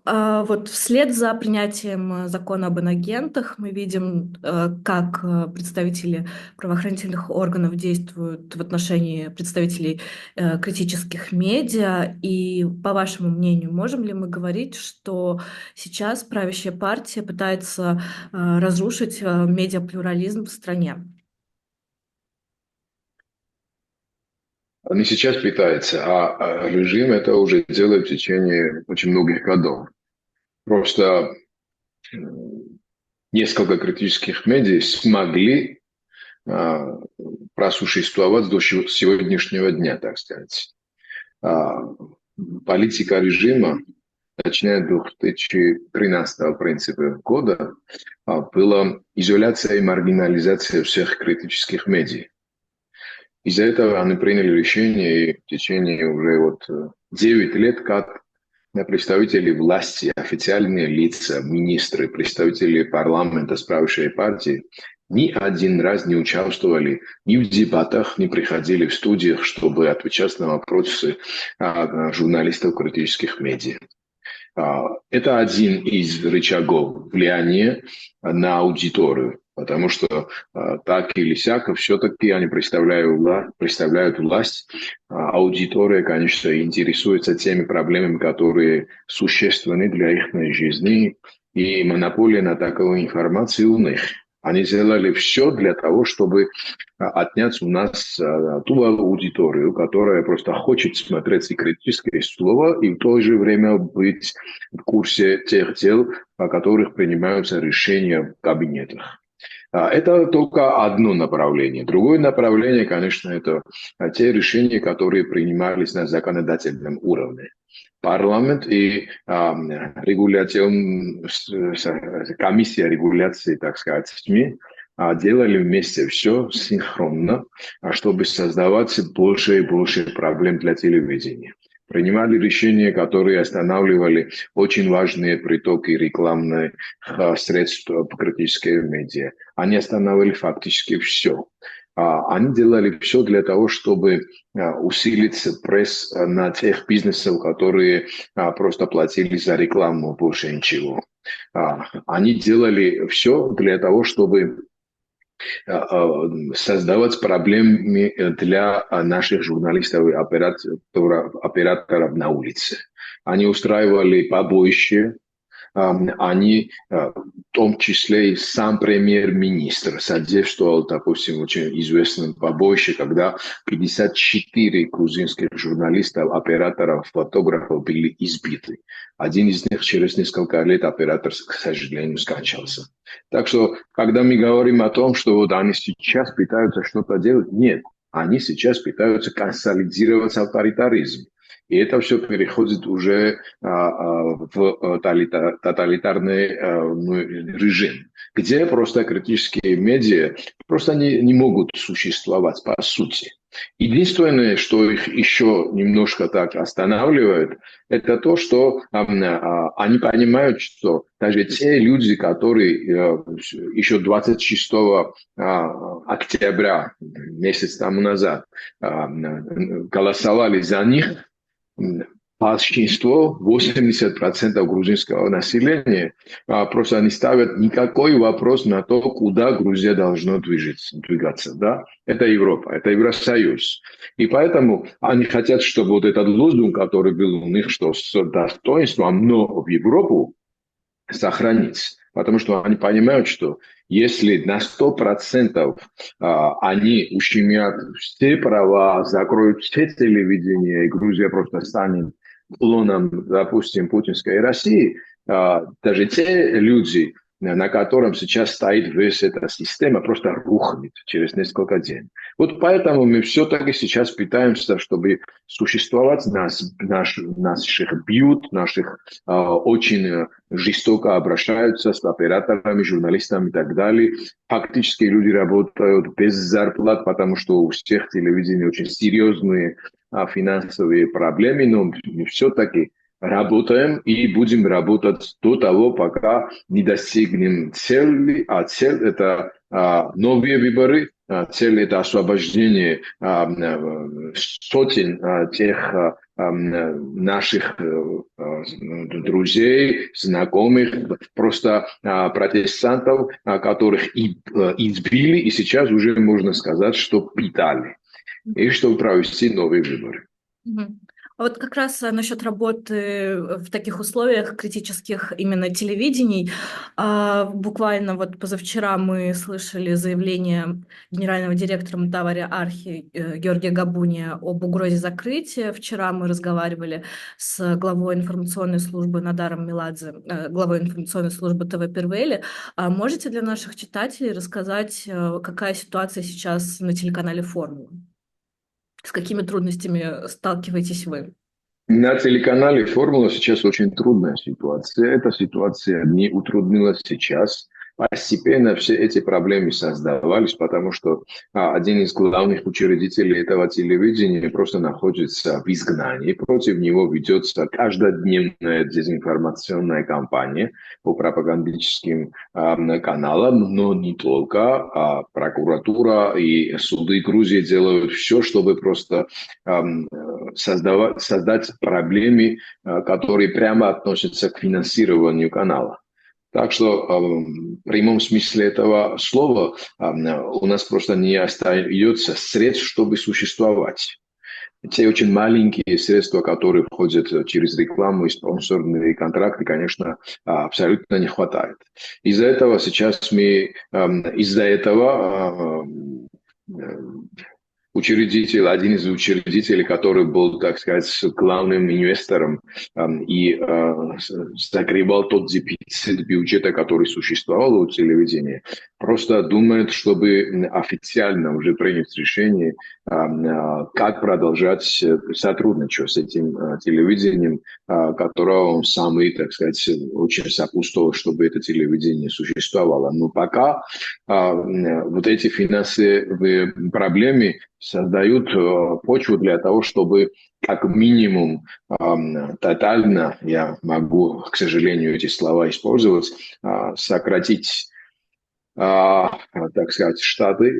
Вот вслед за принятием закона об инагентах мы видим, как представители правоохранительных органов действуют в отношении представителей критических медиа. И, по вашему мнению, можем ли мы говорить, что сейчас правящая партия пытается разрушить медиаплюрализм в стране? Не сейчас пытается, а режим это уже делает в течение очень многих годов. Просто несколько критических медиа смогли а, просуществовать до сегодняшнего дня, так сказать. А, Политика режима, начиная с 2013 принципа года, была изоляция и маргинализация всех критических медиа. Из-за этого они приняли решение, и в течение уже 9 лет, как представители власти, официальные лица, министры, представители парламента с правящей партии ни один раз не участвовали ни в дебатах, не приходили в студиях, чтобы отвечать на вопросы журналистов критических медиа. Это один из рычагов влияния на аудиторию, потому что так или сяк, все-таки они представляют власть. Аудитория, конечно, интересуется теми проблемами, которые существенны для их жизни, и монополия на такую информацию у них. Они сделали все для того, чтобы отнять у нас ту аудиторию, которая просто хочет смотреть и критические слова, и в то же время быть в курсе тех дел, по которых принимаются решения в кабинетах. Это только одно направление. Другое направление, конечно, это те решения, которые принимались на законодательном уровне. Парламент и комиссия регуляции, так сказать, СМИ делали вместе все синхронно, чтобы создавать больше и больше проблем для телевидения. Принимали решения, которые останавливали очень важные притоки рекламных средств в критические медиа. Они останавливали фактически все. Они делали все для того, чтобы усилить пресс на тех бизнесов, которые просто платили за рекламу, больше ничего. Они делали все для того, чтобы создавать проблемы для наших журналистов и операторов на улице. Они устраивали побоище, они, в том числе и сам премьер-министр, содействовал, допустим, очень известном побоище, когда 54 грузинских журналистов, операторов, фотографов были избиты. Один из них через несколько лет оператор, к сожалению, скончался. Так что, когда мы говорим о том, что вот они сейчас пытаются что-то делать, нет, они сейчас пытаются консолидировать авторитаризм. И это все переходит уже в тоталитарный ну, режим, где просто критические медиа просто не могут существовать по сути. Единственное, что их еще немножко так останавливает, это то, что они понимают, что даже те люди, которые еще 26 октября, месяц тому назад, голосовали за них, большинство, 80% грузинского населения, просто не ставят никакой вопрос на то, куда Грузия должна двигаться. Да? Это Европа, это Евросоюз. И поэтому они хотят, чтобы вот этот лозунг, который был у них, что с достоинством, но в Европу, сохранить. Потому что они понимают, что если на 100% они ущемят все права, закроют все телевидения, и Грузия просто станет клоном, допустим, путинской России, даже те люди, на котором сейчас стоит вся эта система, просто рухнет через несколько дней. Вот поэтому мы все-таки сейчас пытаемся, чтобы существовать, наших бьют, наших очень жестоко обращаются с операторами, журналистами и так далее. Фактически люди работают без зарплат, потому что у всех телевидений очень серьезные финансовые проблемы, но мы все-таки работаем и будем работать до того, пока не достигнем цели, а цель это новые выборы, цель это освобождение сотен тех наших друзей, знакомых, просто протестантов, которых избили, и сейчас уже можно сказать, что пытали, и чтобы провести новые выборы. Мгм. А вот как раз насчет работы в таких условиях критических именно телевидений. Буквально вот позавчера мы слышали заявление генерального директора Мтавари Архи Георгия Габуния об угрозе закрытия. Вчера мы разговаривали с главой информационной службы Надаром Меладзе, главой информационной службы ТВ Первели. Можете для наших читателей рассказать, какая ситуация сейчас на телеканале «Формула»? С какими трудностями сталкиваетесь вы? На телеканале «Формула» сейчас очень трудная ситуация. Эта ситуация не утруднилась сейчас. Постепенно все эти проблемы создавались, потому что один из главных учредителей этого телевидения просто находится в изгнании. Против него ведется каждодневная дезинформационная кампания по пропагандистским каналам, но не только. Прокуратура и суды Грузии делают все, чтобы просто создать проблемы, которые прямо относятся к финансированию канала. Так что в прямом смысле этого слова у нас просто не остается средств, чтобы существовать. Те очень маленькие средства, которые входят через рекламу и спонсорные контракты, конечно, абсолютно не хватает. Из-за этого сейчас один из учредителей, который был, так сказать, главным инвестором и закрывал тот дефицит бюджета, который существовал у телевидения, просто думает, чтобы официально уже принять решение, как продолжать сотрудничать с этим телевидением, которого он сам, так сказать, очень сопутствовал, чтобы это телевидение существовало. Но пока вот эти финансовые проблемы создают почву для того, чтобы как минимум тотально, я могу, к сожалению, эти слова использовать, сократить, так сказать, штаты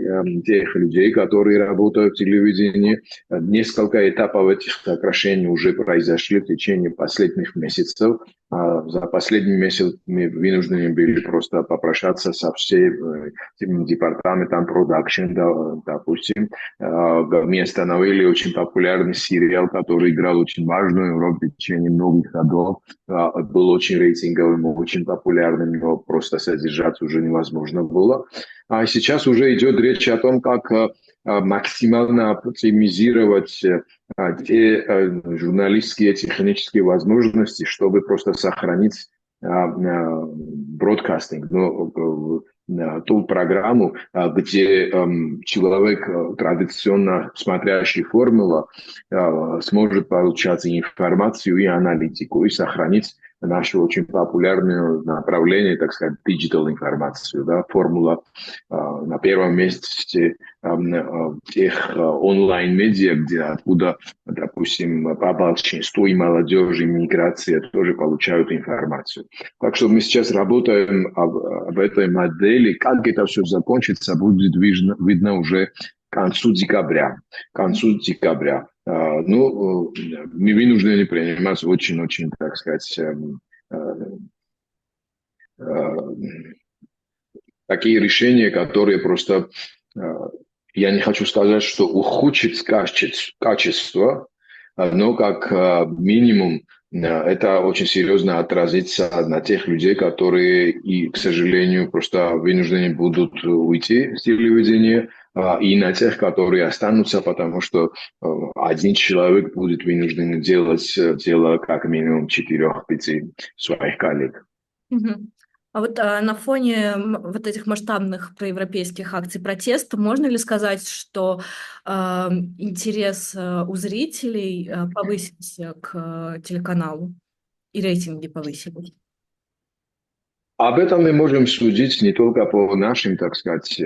тех людей, которые работают в телевидении. Несколько этапов этих сокращений уже произошли в течение последних месяцев. За последний месяц мы вынуждены были просто попрощаться со всем департаментом продакшн, допустим. Мы остановили очень популярный сериал, который играл очень важную роль в течение многих годов. Был очень рейтинговым, очень популярным, но просто содержать уже невозможно было. А сейчас уже идет речь о том, как максимально оптимизировать те журналистские технические возможности, чтобы просто сохранить бродкастинг, ту программу, где человек, традиционно смотрящий формулу, сможет получать информацию и аналитику, и сохранить наше очень популярное направление, так сказать, диджитал информацию. Да? Формула на первом месте тех онлайн-медиа, откуда, допустим, по большинству и молодежи, и миграция тоже получают информацию. Так что мы сейчас работаем об этой модели. Как это все закончится, будет видно уже к концу декабря. Мы вынуждены принимать очень-очень, так сказать, такие решения, которые просто, я не хочу сказать, что ухудшит качество, но как минимум это очень серьезно отразится на тех людей, которые, и, к сожалению, просто вынуждены будут уйти с телевидения, и на тех, которые останутся, потому что один человек будет вынужден делать дело как минимум 4-5 своих коллег. Мгм. А вот на фоне вот этих масштабных проевропейских акций протеста можно ли сказать, что интерес у зрителей повысился к телеканалу и рейтинги повысились? Об этом мы можем судить не только по нашим, так сказать,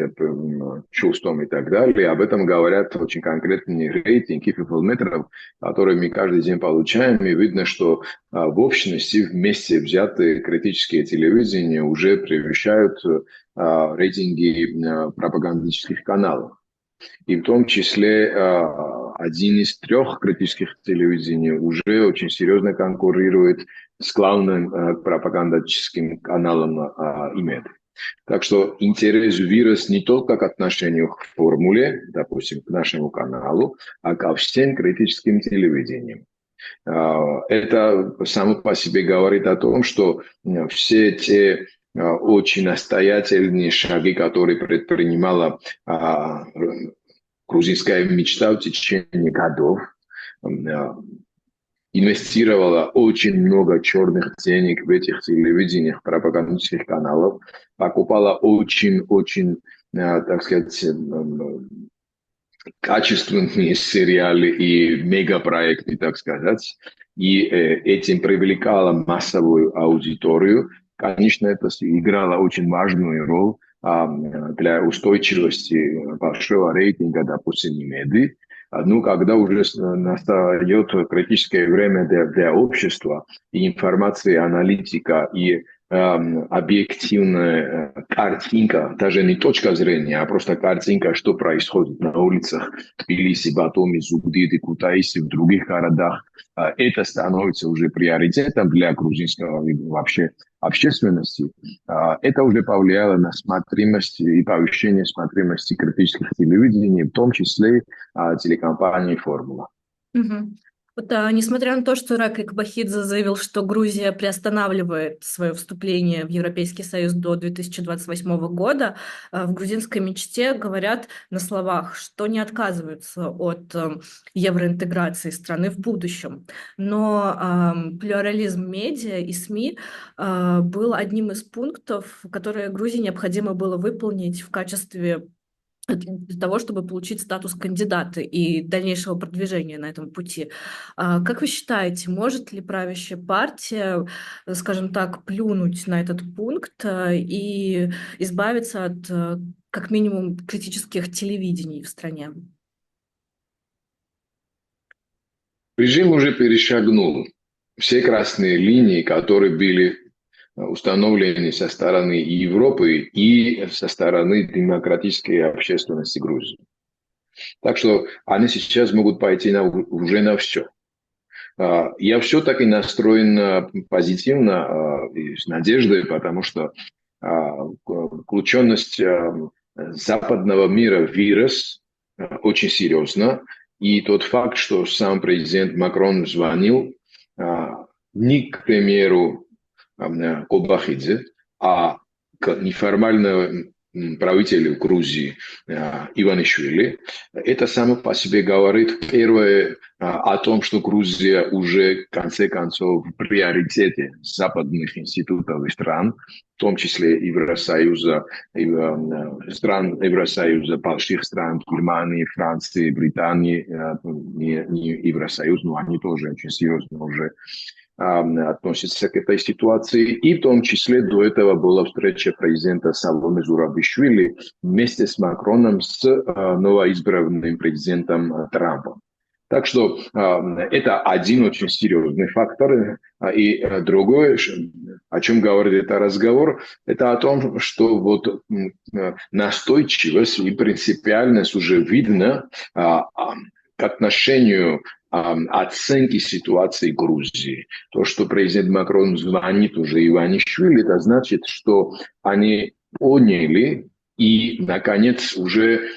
чувствам и так далее. Об этом говорят очень конкретные рейтинги фифометров, которые мы каждый день получаем. И видно, что в общности вместе взятые критические телевидения уже превышают рейтинги пропагандистских каналов. И в том числе один из трех критических телевидений уже очень серьезно конкурирует с главным пропагандистским каналом ИМЕД. Так что интерес вырос не только к отношению к формуле, допустим, к нашему каналу, а ко всем критическим телевидениям. Это само по себе говорит о том, что все те очень настоятельные шаги, которые предпринимала грузинская мечта в течение годов, инвестировала очень много черных денег в этих телевидениях, пропагандистских каналов, покупала очень-очень, так сказать, качественные сериалы и мегапроекты, так сказать, и этим привлекала массовую аудиторию. Конечно, это играло очень важную роль для устойчивости большого рейтинга, допустим, меди. Ну, когда уже настает критическое время для общества, и информация, аналитика, и объективная картинка, даже не точка зрения, а просто картинка, что происходит на улицах Тбилиси, Батуми, Зугдиды, Кутаиси, в других городах, это становится уже приоритетом для грузинского вообще общественности. Это уже повлияло на смотримость и повышение смотримости критических телевидений, в том числе телекомпании «Формула». Мгм. Вот, несмотря на то, что Ираклий Кабахидзе заявил, что Грузия приостанавливает свое вступление в Европейский Союз до 2028 года, в грузинской мечте говорят на словах, что не отказываются от евроинтеграции страны в будущем. Но плюрализм медиа и СМИ был одним из пунктов, которые Грузии необходимо было выполнить в качестве для того, чтобы получить статус кандидата и дальнейшего продвижения на этом пути. Как вы считаете, может ли правящая партия, скажем так, плюнуть на этот пункт и избавиться от, как минимум, критических телевидений в стране? Режим уже перешагнул все красные линии, которые были установлены со стороны Европы и со стороны демократической общественности Грузии. Так что они сейчас могут пойти уже на все. Я все-таки настроен позитивно и с надеждой, потому что включенность западного мира в вирус очень серьезно. И тот факт, что сам президент Макрон звонил не, к примеру, Кобахидзе, а к неформальному правителю Грузии Иванишвили, это само по себе говорит первое о том, что Грузия уже в конце концов в приоритете западных институтов и стран, в том числе Евросоюза, стран Евросоюза, больших стран Германии, Франции, Британии, не Евросоюз, но они тоже очень серьезно уже относится к этой ситуации. И в том числе до этого была встреча президента Саломе Зурабишвили вместе с Макроном с новоизбранным президентом Трампом. Так что это один очень серьезный фактор. И другое, о чем говорит этот разговор, это о том, что вот настойчивость и принципиальность уже видно к отношению оценки ситуации Грузии. То, что президент Макрон звонит уже Иванишвили, это значит, что они поняли и, наконец, уже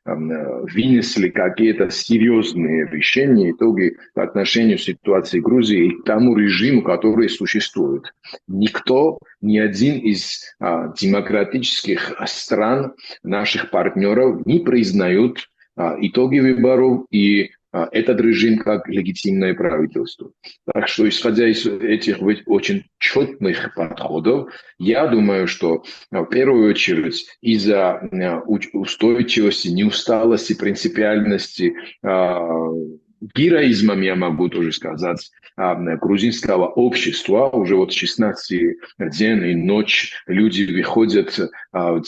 вынесли какие-то серьезные решения, итоги по отношению к ситуации Грузии и к тому режиму, который существует. Никто, ни один из демократических стран, наших партнеров, не признают итоги выборов и этот режим как легитимное правительство. Так что, исходя из этих очень четных подходов, я думаю, что в первую очередь из-за устойчивости, неусталости, принципиальности, героизмом, я могу тоже сказать, грузинского общества. Уже вот 16 день и ночь люди выходят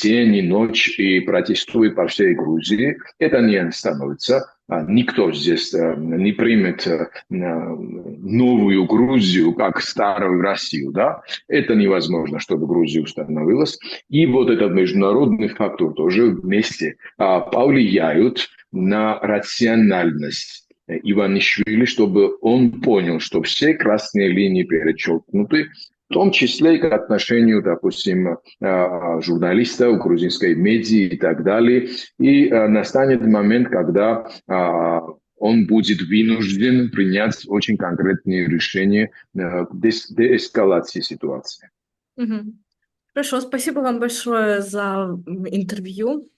день и ночь и протестуют по всей Грузии. Это не остановится. Никто здесь не примет новую Грузию, как старую Россию. Да? Это невозможно, чтобы Грузия установилась. И вот этот международный фактор тоже вместе повлияют на рациональность Иванишвили, чтобы он понял, что все красные линии перечеркнуты, в том числе и к отношению, допустим, журналистов, грузинской медиа и так далее. И настанет момент, когда он будет вынужден принять очень конкретные решения деэскалации ситуации. Мгм. Хорошо, спасибо вам большое за интервью.